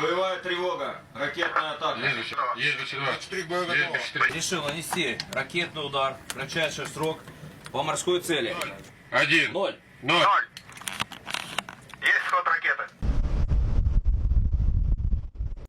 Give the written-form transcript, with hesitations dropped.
Боевая тревога. Ракетная атака. Есть 22. Решил нанести ракетный удар в кратчайший срок по морской цели. 1. 0. 0.